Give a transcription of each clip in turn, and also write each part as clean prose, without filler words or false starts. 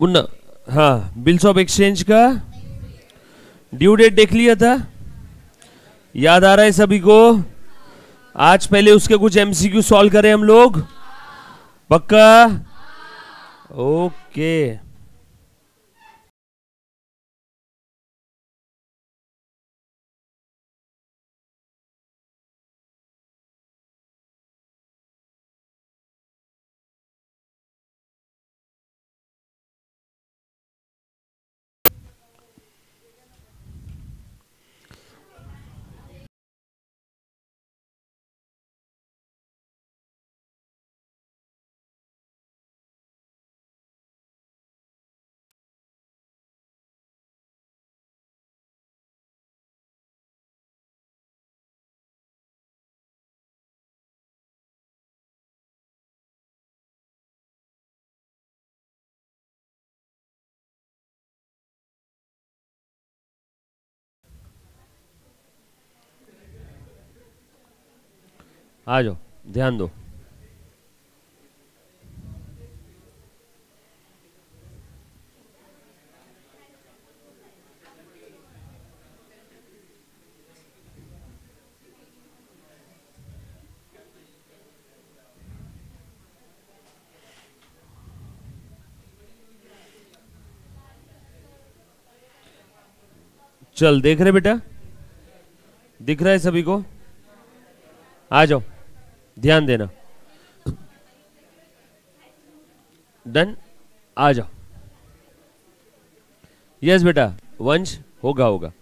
उन हाँ, bills of exchange का ड्यू डेट देख लिया था, याद आ रहा है सभी को? आज पहले उसके कुछ एमसीक्यू सॉल्व करें हम लोग, पक्का? ओके। आ जाओ, ध्यान दो। चल, देख रहे बेटा? दिख रहा है सभी को? आ जाओ, ध्यान देना। डन, आ जाओ। यस बेटा, वंश होगा होगा,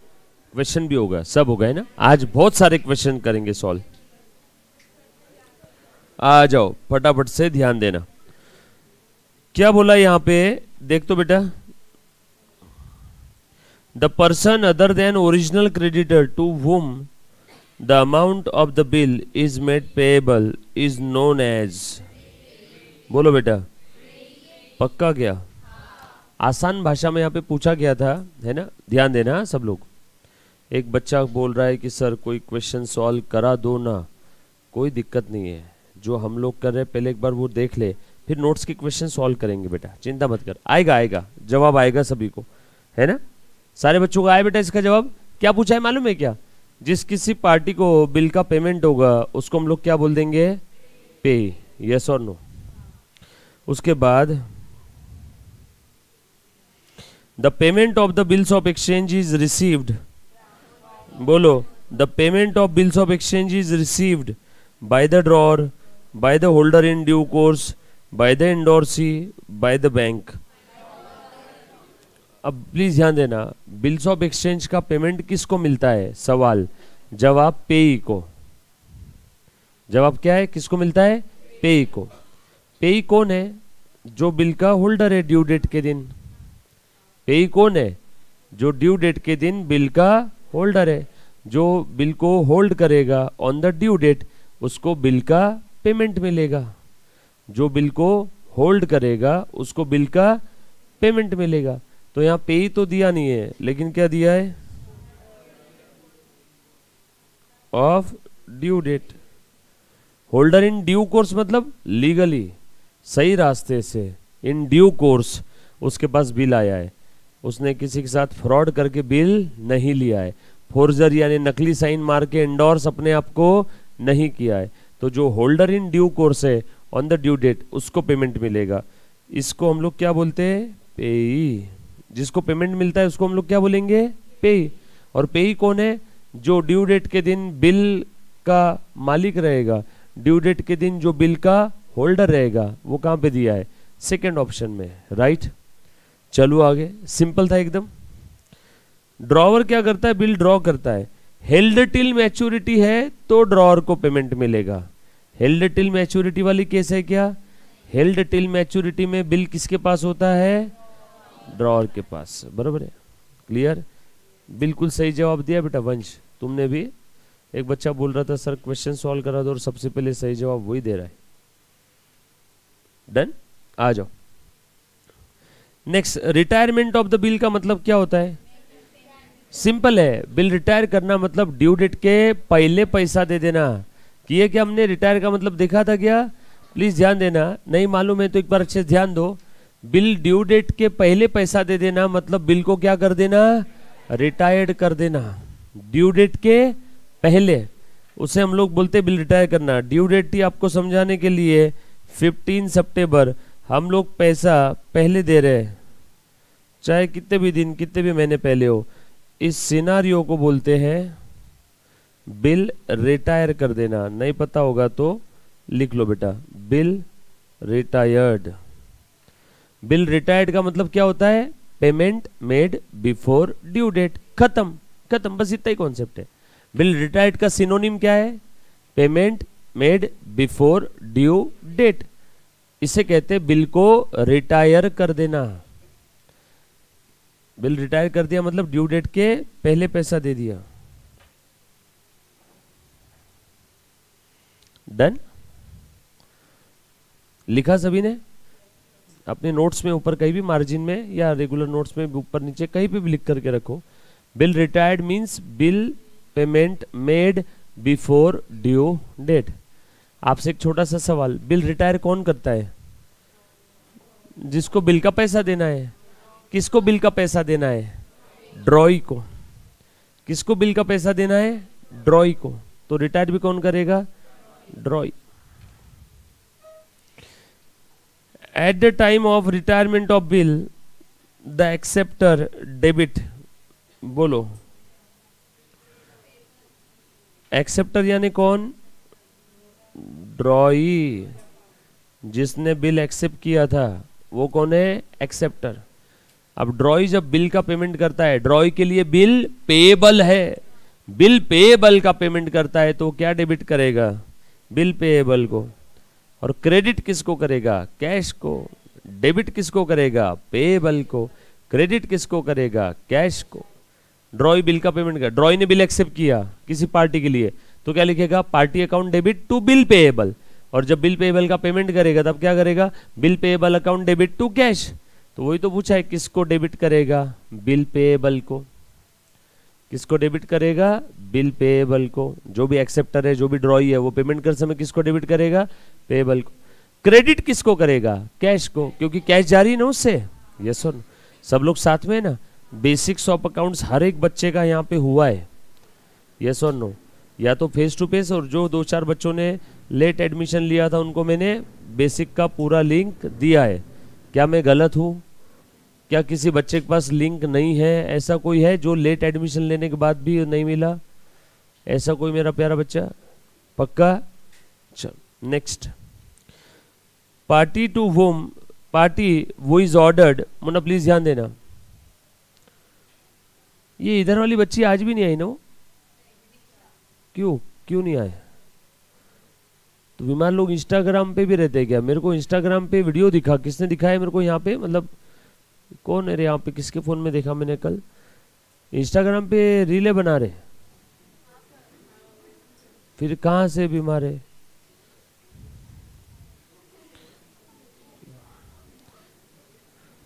क्वेश्चन भी होगा, सब होगा, है ना? आज बहुत सारे क्वेश्चन करेंगे सॉल्व। आ जाओ, फटाफट से ध्यान देना। क्या बोला यहां पे, देख तो बेटा। The person other than original creditor to whom the amount of the bill is made payable is known as, बोलो बेटा, पक्का? क्या आसान भाषा में यहाँ पे पूछा गया था, है ना? ध्यान देना सब लोग। एक बच्चा बोल रहा है कि सर कोई क्वेश्चन सॉल्व करा दो ना। कोई दिक्कत नहीं है, जो हम लोग कर रहे हैं पहले एक बार वो देख ले, फिर नोट्स के क्वेश्चन सॉल्व करेंगे बेटा, चिंता मत कर। आएगा आएगा, जवाब आएगा सभी को, है ना? सारे बच्चों को आया बेटा इसका जवाब? क्या पूछा है मालूम है क्या? जिस किसी पार्टी को बिल का पेमेंट होगा उसको हम लोग क्या बोल देंगे? पे। यस और नो? उसके बाद the payment of the bills of exchange is received, बोलो, the payment of bills of exchange is received by the drawer, by the holder in due course, by the endorsee, by the bank. अब please ध्यान देना, bills of exchange का payment किसको मिलता है? सवाल, जवाब पेई को। जवाब क्या है? किसको मिलता है? पेई को। पेई कौन है? जो बिल का होल्डर है ड्यू डेट के दिन। पेई कौन है? जो ड्यू डेट के दिन बिल का होल्डर है। जो बिल को होल्ड करेगा ऑन द ड्यू डेट, उसको बिल का पेमेंट मिलेगा। जो बिल को होल्ड करेगा उसको बिल का पेमेंट मिलेगा। तो यहाँ पे ही तो दिया नहीं है, लेकिन क्या दिया है? Of due date. Holder in due course मतलब लीगली, सही रास्ते से, इन ड्यू कोर्स उसके पास बिल आया है। उसने किसी के साथ फ्रॉड करके बिल नहीं लिया है, फोर्जर यानी नकली साइन मार के एंडोर्स अपने आप को नहीं किया है। तो जो होल्डर इन ड्यू कोर्स है ऑन द ड्यू डेट, उसको पेमेंट मिलेगा। इसको हम लोग क्या बोलते हैं? पेई। जिसको पेमेंट मिलता है उसको हम लोग क्या बोलेंगे? पेई। और पेई कौन है? जो ड्यू डेट के दिन बिल का मालिक रहेगा, ड्यू डेट के दिन जो बिल का होल्डर रहेगा। वो कहां पे दिया है? सेकंड ऑप्शन में, राइट? चलो आगे, सिंपल था एकदम। ड्रॉवर क्या करता है? बिल ड्रॉ करता है। हेल्ड टिल मैच्योरिटी है तो ड्रॉवर को पेमेंट मिलेगा। हेल्ड टिल मैच्योरिटी वाली केस है क्या? हेल्ड टिल मैच्योरिटी में बिल किसके पास होता है? ड्रॉअर के पास, बराबर है? क्लियर? बिल्कुल सही जवाब दिया बेटा वंश, तुमने भी। एक बच्चा बोल रहा था सर क्वेश्चन सॉल्व करा दो, और सबसे पहले सही जवाब वही दे रहा है। डन, आ जाओ। Next, retirement of the bill का मतलब क्या होता है? सिंपल है, बिल रिटायर करना मतलब ड्यू डेट के पहले पैसा दे देना। किए क्या हमने? रिटायर का मतलब देखा था क्या? प्लीज ध्यान देना, नहीं मालूम है तो एक बार अच्छे से ध्यान दो। बिल ड्यू डेट के पहले पैसा दे देना मतलब बिल को क्या कर देना, रिटायर्ड कर देना। ड्यू डेट के पहले, उसे हम लोग बोलते बिल रिटायर करना। ड्यू डेट थी आपको समझाने के लिए 15 सितंबर, हम लोग पैसा पहले दे रहे हैं, चाहे कितने भी दिन कितने भी महीने पहले हो। इस सिनारियो को बोलते हैं बिल रिटायर कर देना। नहीं पता होगा तो लिख लो बेटा, बिल रिटायर्ड। बिल रिटायर्ड का मतलब क्या होता है, payment made before due date. खत्म खत्म, बस इतना ही कॉन्सेप्ट है। बिल रिटायर्ड का सिनोनिम क्या है, payment made before due date. इसे कहते हैं बिल को रिटायर कर देना। बिल रिटायर कर दिया मतलब ड्यू डेट के पहले पैसा दे दिया। डन, लिखा सभी ने? अपने नोट्स में ऊपर कहीं भी मार्जिन में या रेगुलर नोट्स में ऊपर नीचे कहीं पे भी लिख करके रखो। Bill retired means bill payment made before due date. आपसे एक छोटा सा सवाल, बिल रिटायर कौन करता है? जिसको बिल का पैसा देना है। किसको बिल का पैसा देना है? ड्रॉई को। किसको बिल का पैसा देना है? ड्रॉई को। तो रिटायर भी कौन करेगा? ड्रॉई। At the time of retirement of bill the acceptor debit. बोलो, एक्सेप्टर यानी कौन? ड्रॉई। जिसने बिल एक्सेप्ट किया था वो कौन है? एक्सेप्टर। अब ड्रॉई जब बिल का पेमेंट करता है, ड्रॉई के लिए बिल पेएबल है, बिल पेएबल का पेमेंट करता है तो क्या डेबिट करेगा? बिल पेएबल को। और क्रेडिट किसको करेगा? कैश को। डेबिट किसको करेगा? पेएबल को। क्रेडिट किसको करेगा? कैश को। ड्रॉई बिल का पेमेंट कर, ड्रॉई ने बिल एक्सेप्ट किया किसी पार्टी के लिए तो क्या लिखेगा? Party account debit to bill payable. और जब बिल पेएबल का पेमेंट करेगा तब क्या करेगा? Bill payable account debit to cash. तो वही तो पूछा है, किसको डेबिट करेगा? बिल पेएबल को। किसको डेबिट करेगा? बिल पेएबल को। जो भी एक्सेप्टर है, जो भी ड्रॉई है, वो पेमेंट कर समय किसको डेबिट करेगा? पेएबल को। क्रेडिट किसको करेगा? कैश को, क्योंकि कैश जारी है ना उससे। यस और नो? सब लोग साथ में है ना? बेसिक्स ऑफ अकाउंट्स हर एक बच्चे का यहाँ पे हुआ है। यस और नो? या तो फेस टू फेस, और जो 2-4 बच्चों ने लेट एडमिशन लिया था उनको मैंने बेसिक का पूरा लिंक दिया है। क्या मैं गलत हूँ? क्या किसी बच्चे के पास लिंक नहीं है? ऐसा कोई है जो लेट एडमिशन लेने के बाद भी नहीं मिला? ऐसा कोई मेरा प्यारा बच्चा? पक्का? चल next. Party to home, party who is ordered. मुन्ना प्लीज ध्यान देना, ये इधर वाली बच्ची आज भी नहीं आई ना? वो क्यों क्यों नहीं आए? तो बीमार लोग इंस्टाग्राम पे भी रहते हैं क्या? मेरे को इंस्टाग्राम पे वीडियो दिखा, किसने दिखाया मेरे को यहाँ पे? मतलब कौन है रे यहाँ पे? किसके फोन में देखा मैंने कल? इंस्टाग्राम पे रीले बना रहे, फिर कहाँ से बीमार है?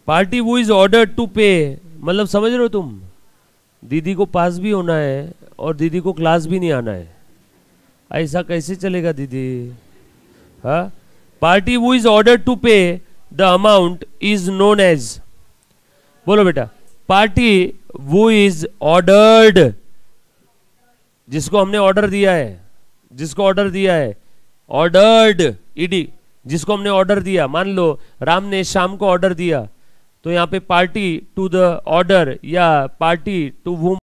Party who is order to पे, मतलब समझ रहे हो तुम? दीदी को पास भी होना है और दीदी को क्लास भी नहीं आना है। ऐसा कैसे चलेगा दीदी? हाँ, party who is order to pay the amount is known as. बोलो बेटा, पार्टी वो इज ऑर्डर्ड, जिसको हमने ऑर्डर दिया है, जिसको ऑर्डर दिया है, ऑर्डर्ड ईडी, जिसको हमने ऑर्डर दिया। मान लो राम ने शाम को ऑर्डर दिया, तो यहाँ पे पार्टी टू द ऑर्डर या party to whom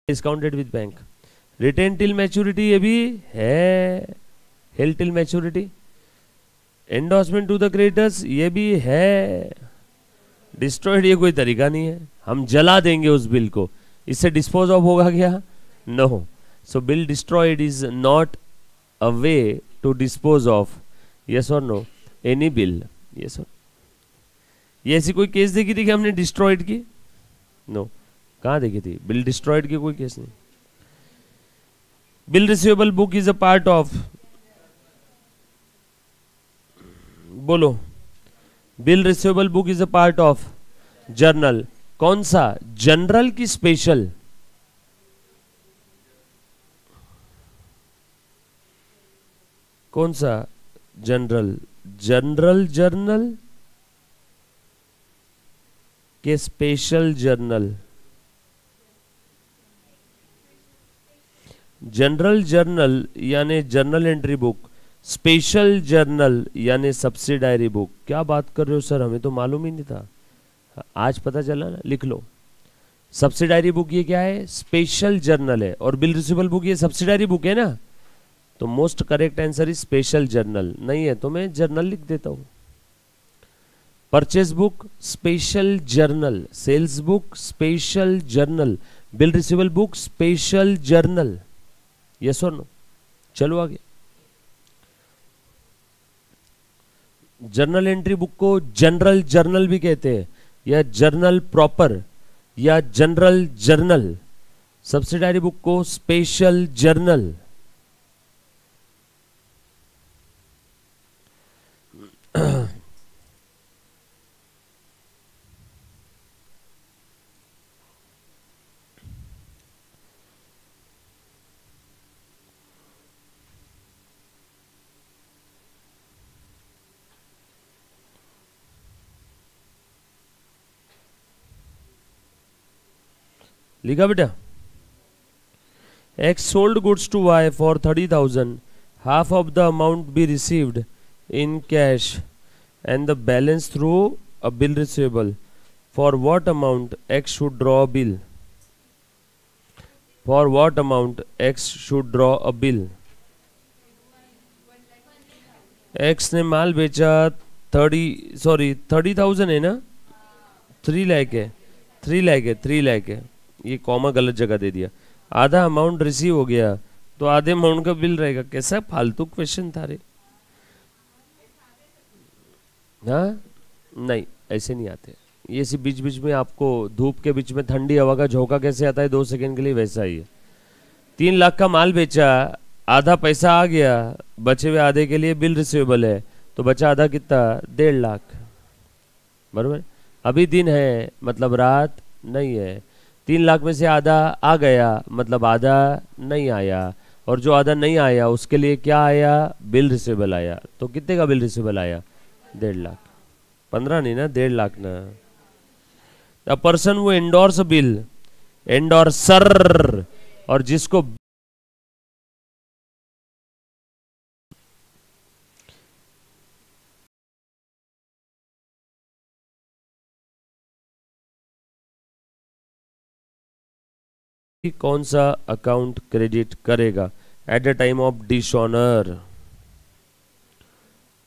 discounted with bank. Retain till maturity ये भी है, held till maturity. Endorsement to the creditors ये भी है। डिस्ट्रॉयड ये कोई तरीका नहीं है, हम जला देंगे उस बिल को, इससे डिस्पोज ऑफ होगा क्या? No. So bill destroyed is not a way to dispose of. Yes और नो, एनी बिल, यस और, ये ऐसी कोई केस देखी थी कि हमने डिस्ट्रॉयड की? नो, कहाँ देखी थी? बिल डिस्ट्रॉयड की कोई केस नहीं। Bill receivable book is a part of, बोलो, bill receivable book is a part of journal. कौन सा, जनरल की स्पेशल? कौन सा, जनरल? जनरल जर्नल के स्पेशल जर्नल? जनरल जर्नल यानी journal entry book, special journal यानी सब्सिडायरी बुक। क्या बात कर रहे हो सर, हमें तो मालूम ही नहीं था, आज पता चला ना, लिख लो। सब्सिडायरी बुक ये क्या है? स्पेशल जर्नल है, और बिल रिसीवेबल बुक ये सब्सिडायरी बुक है ना, तो most correct answer is special journal. नहीं है तो मैं जर्नल लिख देता हूं। Purchase book special journal, sales book special journal, bill receivable book special journal, yes और नो? चलो आगे। जर्नल एंट्री बुक को जनरल जर्नल भी कहते हैं, या जर्नल प्रॉपर, या जनरल जर्नल। सब्सिडायरी बुक को स्पेशल जर्नल। लिखा बेटा? X sold goods to Y for 30,000. Half of the amount be received in cash and the balance through a bill receivable. For what amount X should draw a bill? For what amount X should draw a bill? X ने माल बेचा 30,000 है ना, 3 लाख है, 3 लाख है। ये comma गलत जगह दे दिया। आधा अमाउंट रिसीव हो गया तो आधे अमाउंट का बिल रहेगा। कैसा फालतू क्वेश्चन था रे। हाँ नहीं, ऐसे नहीं आते ये। सी बीच बीच में आपको धूप के बीच में ठंडी हवा का झोंका कैसे आता है 2 सेकंड के लिए, वैसा ही है। 3 लाख का माल बेचा, आधा पैसा आ गया, बचे हुए आधे के लिए बिल रिसीवेबल है, तो बचा आधा कितना, 1.5 लाख, बराबर। अभी दिन है मतलब रात नहीं है। 3 लाख में से आधा आ गया मतलब आधा नहीं आया, और जो आधा नहीं आया उसके लिए क्या आया, बिल रिसीवेबल आया। तो कितने का बिल रिसीवेबल आया, 1.5 लाख। 15 नहीं ना, 1.5 लाख ना। द पर्सन वो एंडोर्स बिल, एंडोर्सर, और जिसको कौन सा अकाउंट क्रेडिट करेगा at the time of dishonour?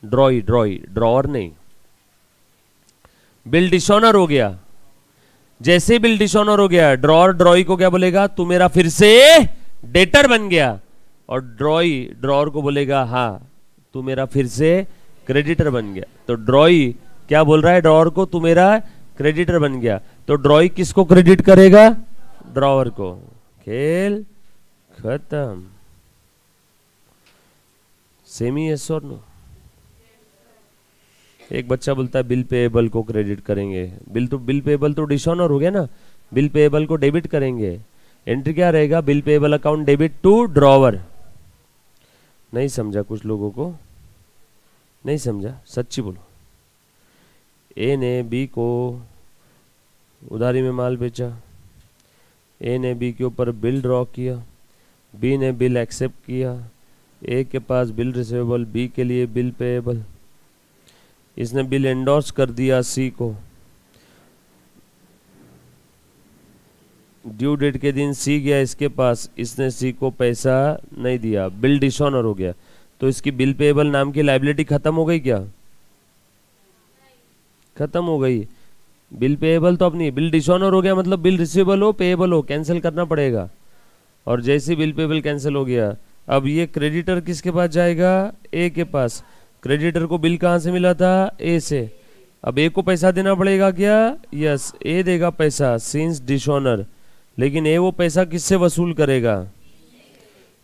Drawer नहीं। बिल डिसऑनर हो गया, जैसे बिल डिसऑनर हो गया ड्रॉई को क्या बोलेगा, तू मेरा फिर से डेटर बन गया, और ड्रॉअर को बोलेगा हाँ तू मेरा फिर से क्रेडिटर बन गया। तो ड्रॉई क्या बोल रहा है ड्रॉअर को, तू मेरा क्रेडिटर बन गया। तो ड्रॉई किसको क्रेडिट करेगा, ड्रॉअर को। खेल खत्म। सेमी यस और नो? एक बच्चा बोलता है बिल पेएबल को क्रेडिट करेंगे। बिल पेएबल तो डिसऑनर हो गया ना, बिल पेएबल को डेबिट करेंगे। एंट्री क्या रहेगा, bill payable account debit to drawer. नहीं समझा, कुछ लोगों को नहीं समझा, सच्ची बोलो। ए ने बी को उधारी में माल बेचा, ए ने बी के ऊपर बिल ड्रॉ किया, बी ने बिल एक्सेप्ट किया, ए के पास बिल रिसीवेबल, बी के लिए बिल पेएबल। इसने बिल एंडोर्स कर दिया सी को। ड्यू डेट के दिन सी गया इसके पास, इसने सी को पैसा नहीं दिया, बिल डिसऑनर हो गया। तो इसकी बिल पेएबल नाम की लायबिलिटी खत्म हो गई क्या, खत्म हो गई। बिल पेएबल तो अपनी, बिल डिसऑनर हो गया मतलब बिल रिसीवेबल हो पेएबल हो कैंसिल करना पड़ेगा। और जैसे बिल पेएबल कैंसिल हो गया, अब ये क्रेडिटर किसके पास जाएगा, ए के पास। क्रेडिटर को बिल कहाँ से मिला था? ए से। अब ए को पैसा देना पड़ेगा क्या? यस, ए देगा पैसा सिंस डिसऑनर, लेकिन ए वो पैसा किससे वसूल करेगा?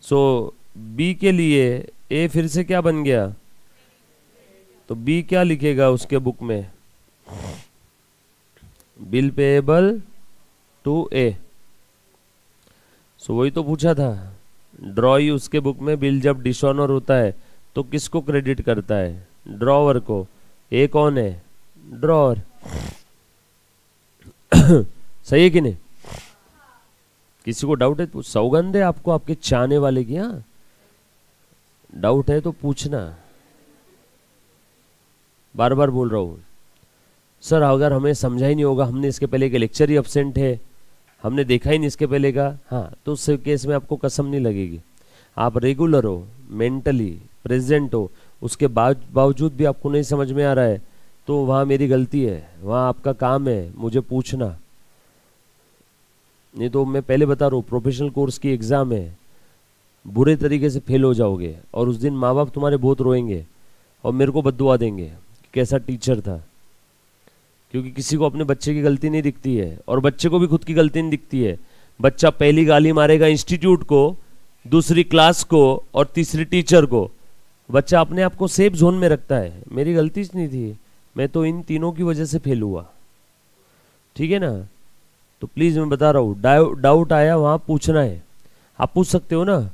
सो बी के लिए ए फिर से क्या बन गया? तो बी क्या लिखेगा उसके बुक में? बिल पेएबल टू ए। सो वही तो पूछा था, ड्रॉ ही उसके बुक में बिल जब डिसऑनर होता है तो किसको क्रेडिट करता है? ड्रॉवर को। ए कौन है? ड्रॉवर। सही है कि नहीं? किसी को डाउट है तो सौगंध है आपको आपके चाहने वाले की। हाँ, डाउट है तो पूछना। बार बार बोल रहा हूं सर, अगर हमें समझा ही नहीं होगा, हमने इसके पहले के लेक्चर ही एब्सेंट है, हमने देखा ही नहीं इसके पहले का, हाँ, तो उस केस में आपको कसम नहीं लगेगी। आप रेगुलर हो, मेंटली प्रेजेंट हो, उसके बावजूद भी आपको नहीं समझ में आ रहा है, तो वहाँ मेरी गलती है, वहाँ आपका काम है मुझे पूछना। नहीं तो मैं पहले बता रहा हूँ, प्रोफेशनल कोर्स की एग्ज़ाम है, बुरे तरीके से फेल हो जाओगे और उस दिन माँ बाप तुम्हारे बहुत रोएंगे और मेरे को बद्दुआ देंगे कि कैसा टीचर था। क्योंकि किसी को अपने बच्चे की गलती नहीं दिखती है और बच्चे को भी खुद की गलती नहीं दिखती है। बच्चा पहली गाली मारेगा इंस्टीट्यूट को, दूसरी क्लास को और तीसरी टीचर को। बच्चा अपने आप को सेफ जोन में रखता है, मेरी गलती नहीं थी, मैं तो इन तीनों की वजह से फेल हुआ। ठीक है ना? तो प्लीज़ मैं बता रहा हूँ, डाउट आया वहाँ पूछना है। आप पूछ सकते हो ना,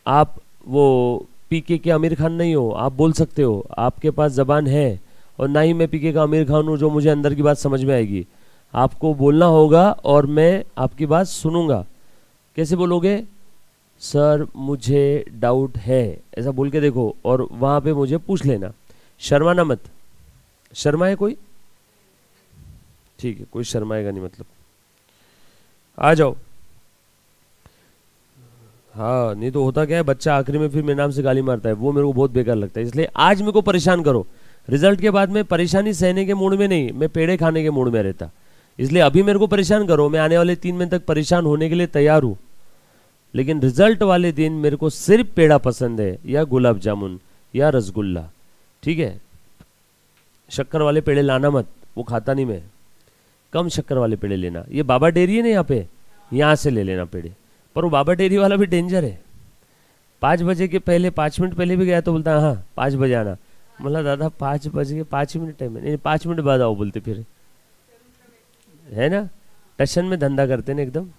आप वो पीके के आमिर खान नहीं हो, आप बोल सकते हो, आपके पास जबान है। और ना ही मैं पीके का आमिर खान हूँ जो मुझे अंदर की बात समझ में आएगी। आपको बोलना होगा और मैं आपकी बात सुनूंगा। कैसे बोलोगे? सर मुझे डाउट है, ऐसा बोल के देखो और वहाँ पे मुझे पूछ लेना, शर्माना मत। शर्माए कोई? ठीक है, कोई शर्माएगा नहीं, मतलब आ जाओ। हाँ, नहीं तो होता क्या है, बच्चा आखिरी में फिर मेरे नाम से गाली मारता है, वो मेरे को बहुत बेकार लगता है। इसलिए आज मेरे को परेशान करो, रिजल्ट के बाद में परेशानी सहने के मूड में नहीं, मैं पेड़े खाने के मूड में रहता। इसलिए अभी मेरे को परेशान करो, मैं आने वाले 3 महीने तक परेशान होने के लिए तैयार हूँ। लेकिन रिजल्ट वाले दिन मेरे को सिर्फ पेड़ा पसंद है, या गुलाब जामुन या रसगुल्ला। ठीक है? शक्कर वाले पेड़े लाना मत, वो खाता नहीं मैं। कम शक्कर वाले पेड़े लेना। ये बाबा डेयरी है ना यहाँ पे, यहाँ से ले लेना पेड़े। पर वो बाबा डेयरी वाला भी डेंजर है। 5 बजे के पहले 5 मिनट पहले भी गया तो बोलता हाँ 5 बजे आना। मतलब दादा 5 बज के 5 मिनट टाइम है, नहीं 5 मिनट बाद आओ बोलते फिर, है ना? टशन में धंधा करते ना एकदम।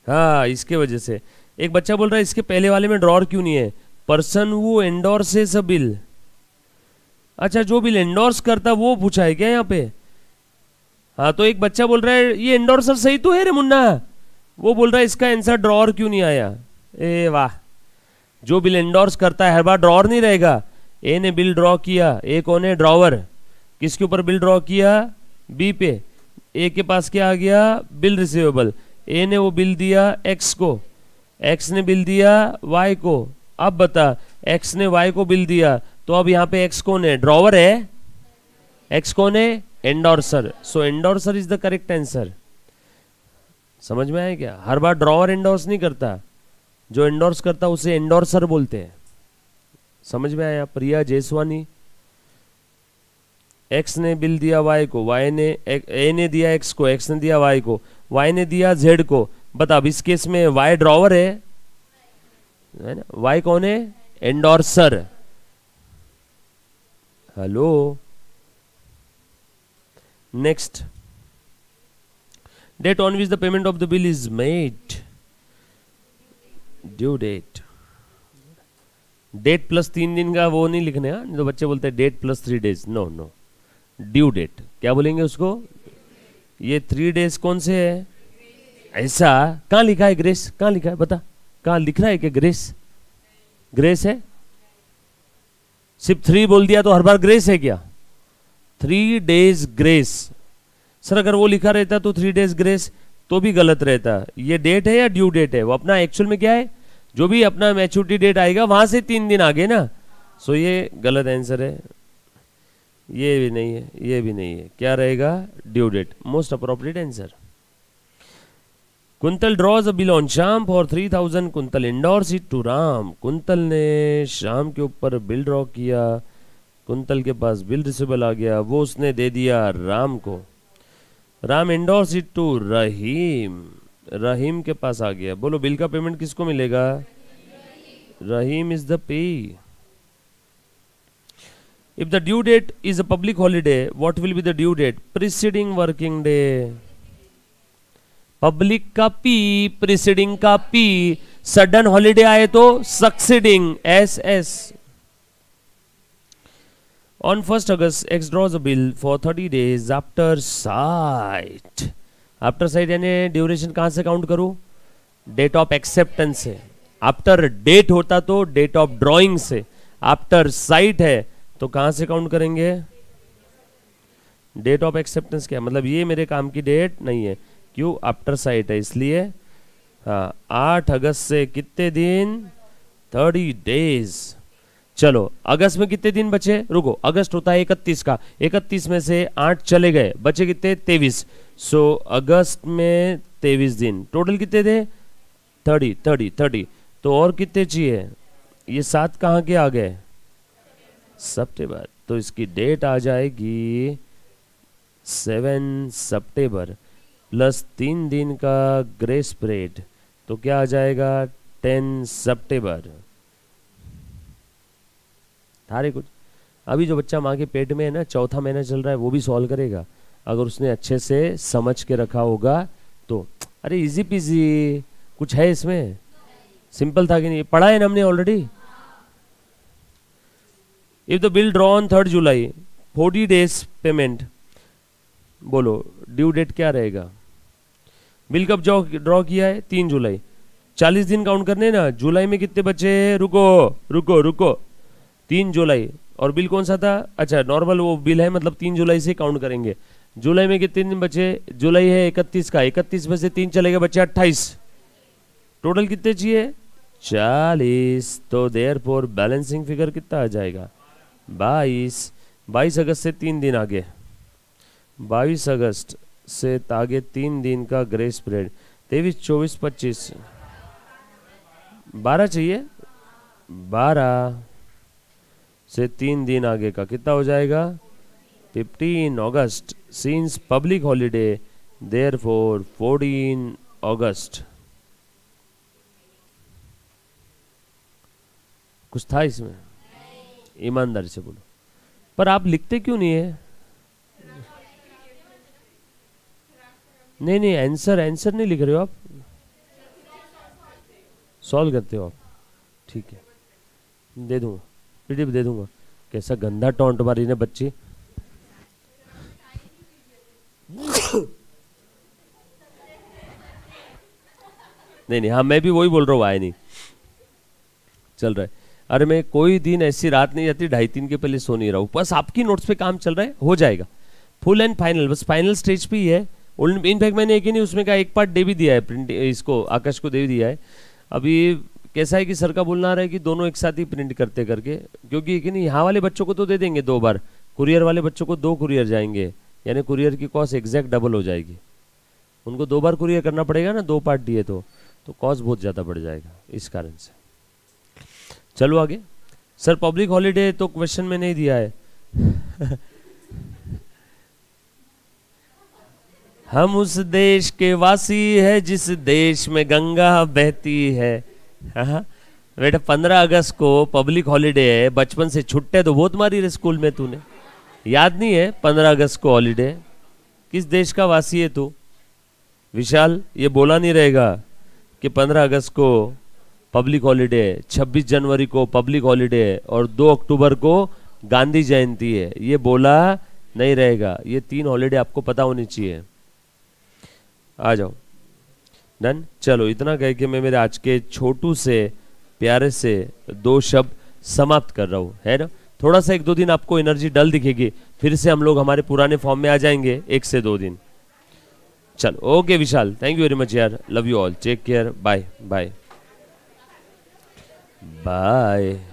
हाँ, इसके वजह से। एक बच्चा बोल रहा है इसके पहले वाले में ड्रॉर क्यों नहीं है? पर्सन वो एंडोर्सेस अ बिल। अच्छा, जो बिल एंडोर्स करता वो पूछा है क्या यहाँ पे? हाँ, तो एक बच्चा बोल रहा है ये एंडोर्सर सही तो है रे मुन्ना, वो बोल रहा है इसका आंसर ड्रॉर क्यों नहीं आया? ए वाह, जो बिल एंडोर्स करता है हर बार ड्रॉर नहीं रहेगा। ए ने बिल ड्रॉ किया, ए कौन है? ड्रॉवर। किसके ऊपर बिल ड्रॉ किया? बी पे। ए के पास क्या आ गया? Bill receivable. ए ने वो बिल दिया एक्स को, एक्स ने बिल दिया वाई को। अब बता, एक्स ने वाई को बिल दिया, तो अब यहाँ पे एक्स कौन है? ड्रॉवर है। एक्स कौन है? Endorser. So endorser is the correct answer. समझ में आया क्या? हर बार ड्रॉवर एंडोर्स नहीं करता, जो एंडोर्स करता उसे एंडोर्सर बोलते हैं। समझ में आया? प्रिया जयसवानी, एक्स ने बिल दिया वाई को, वाई ने ए ने दिया एक्स को, एक्स ने दिया वाई को, वाई ने दिया जेड को। बता, अब इस केस में वाई ड्रॉवर है ना? वाई कौन है? Endorser. Hello, next, date on which the payment of the bill is made. Due date. Date plus 3 दिन का वो नहीं लिखने, हाँ, तो बच्चे बोलते हैं date plus 3 days. No no, due date क्या बोलेंगे उसको? ये 3 डेज कौन से है? ऐसा कहाँ लिखा है? ग्रेस कहाँ लिखा है? बता, कहाँ लिख रहा है कि ग्रेस? ग्रेस है? सिर्फ 3 बोल दिया तो हर बार ग्रेस है क्या? 3 डेज ग्रेस। सर अगर वो लिखा रहता तो 3 डेज ग्रेस तो भी गलत रहता। ये डेट है या ड्यू डेट है? वो अपना एक्चुअल में क्या है? जो भी अपना मैच्योरिटी डेट आएगा वहां से 3 दिन आगे ना। सो ये गलत आंसर है। ये भी नहीं है, ये भी नहीं है। क्या रहेगा? Due date, most appropriate answer. Kuntal draws a bill on Shyam for 3000. Kuntal endorse it to Ram. Kuntal ने श्याम के ऊपर बिल ड्रॉ किया. कुंतल के पास बिल रिसीवेबल आ गया, वो उसने दे दिया राम को. राम इंडोर्स इट टू रहीम. रहीम के पास आ गया. बोलो बिल का पेमेंट किसको मिलेगा? Rahim is the pay. If the due date is a public holiday, what will be the due date? Preceding working day. Public का P, preceding का P, sudden holiday आए तो succeeding SS. On 1st August, X draws a bill for 30 days after sight. After sight यानी duration कहाँ से count करूँ? Date of acceptance से. After date होता तो डेट ऑफ ड्रॉइंग से. आफ्टर साइट है तो कहां से काउंट करेंगे? डेट ऑफ एक्सेप्टेंस क्या मतलब? ये मेरे काम की डेट नहीं है. क्यों? आफ्टर साइट है इसलिए. हाँ, 8 अगस्त से कितने दिन? 30 डेज. चलो अगस्त में कितने दिन बचे? रुको, अगस्त होता है 31 का. 31 में से 8 चले गए, बचे कितने? 23. सो अगस्त में 23 दिन. टोटल कितने थे? 30. तो और कितने चाहिए? ये 7 कहाँ के आ गए? सितंबर. तो इसकी डेट आ जाएगी 7 सितंबर प्लस 3 दिन का ग्रेस पीरियड. तो क्या आ जाएगा? 10 सितंबर. थारे कुछ अभी जो बच्चा माँ के पेट में है ना, चौथा महीना चल रहा है, वो भी सॉल्व करेगा अगर उसने अच्छे से समझ के रखा होगा तो. अरे इजी पीजी, कुछ है इसमें? सिंपल था कि नहीं? पढ़ा है ना हमने already. If the bill draw on 3 July 40 days payment. बोलो ड्यू डेट क्या रहेगा? बिल कब ड्रॉ किया है? 3 जुलाई. 40 दिन काउंट करने ना. जुलाई में कितने बचे? रुको 3 जुलाई. और बिल कौन सा था? अच्छा नॉर्मल वो बिल है, मतलब 3 जुलाई से काउंट करेंगे. जुलाई में कितने दिन बचे? जुलाई है 31 का. 31 में से 3 चले गए, बचे 28. टोटल कितने चाहिए? 40. तो देयरफॉर बैलेंसिंग फिगर कितना आ जाएगा? 22 अगस्त से 3 दिन आगे. 22 अगस्त से आगे 3 दिन का ग्रेस पीरियड. 23, 24, 25, 12 चाहिए. 12 से 3 दिन आगे का कितना हो जाएगा? 15 अगस्त. सिंस पब्लिक हॉलीडे देयरफॉर 14 अगस्त. कुछ था इसमें? ईमानदारी से बोलो. पर आप लिखते क्यों नहीं है? नहीं आंसर नहीं लिख रहे हो आप, सॉल्व करते हो आप. ठीक है, दे दूंगा, पीडीएफ दे दूंगा. कैसा गंदा टॉन्ट मारी ने बच्ची. नहीं हाँ मैं भी वही बोल रहा हूँ. आए नहीं चल रहा है. अरे मैं कोई दिन ऐसी रात नहीं जाती 2:30-3 के पहले सो नहीं रहा हूँ. बस आपकी नोट्स पे काम चल रहा है, हो जाएगा. फुल एंड फाइनल, बस फाइनल स्टेज पे ही है. इनफैक्ट मैंने एक ही नहीं, उसमें का एक पार्ट दे भी दिया है, प्रिंट इसको आकाश को दे भी दिया है. अभी कैसा है कि सर का बोलना आ रहा है कि दोनों एक साथ ही प्रिंट करते करके, क्योंकि एक नहीं यहाँ वाले बच्चों को तो दे देंगे 2 बार, कुरियर वाले बच्चों को 2 कुरियर जाएंगे, यानी कुरियर की कॉस्ट एग्जैक्ट डबल हो जाएगी. उनको 2 बार कुरियर करना पड़ेगा ना, 2 पार्ट दिए तो कॉस्ट बहुत ज़्यादा बढ़ जाएगा इस कारण से. चलो आगे. सर पब्लिक हॉलीडे तो क्वेश्चन में नहीं दिया है. हम उस देश के वासी है जिस देश में गंगा बहती है. बेटा 15 अगस्त को पब्लिक हॉलीडे है. बचपन से छुट्टे तो बहुत मारी रहे स्कूल में, तूने याद नहीं है? 15 अगस्त को हॉलीडे. किस देश का वासी है तू? विशाल ये बोला नहीं रहेगा कि 15 अगस्त को पब्लिक हॉलीडे है, 26 जनवरी को पब्लिक हॉलीडे है और 2 अक्टूबर को गांधी जयंती है. ये बोला नहीं रहेगा. ये 3 हॉलीडे आपको पता होनी चाहिए. आ जाओ. डन. चलो इतना कह के मैं मेरे आज के छोटू से प्यारे से 2 शब्द समाप्त कर रहा हूँ, है ना. थोड़ा सा 1-2 दिन आपको एनर्जी डल दिखेगी, फिर से हम लोग हमारे पुराने फॉर्म में आ जाएंगे 1 से 2 दिन. चलो okay Vishal, thank you very much यार. Love you all, take care. Bye bye bye.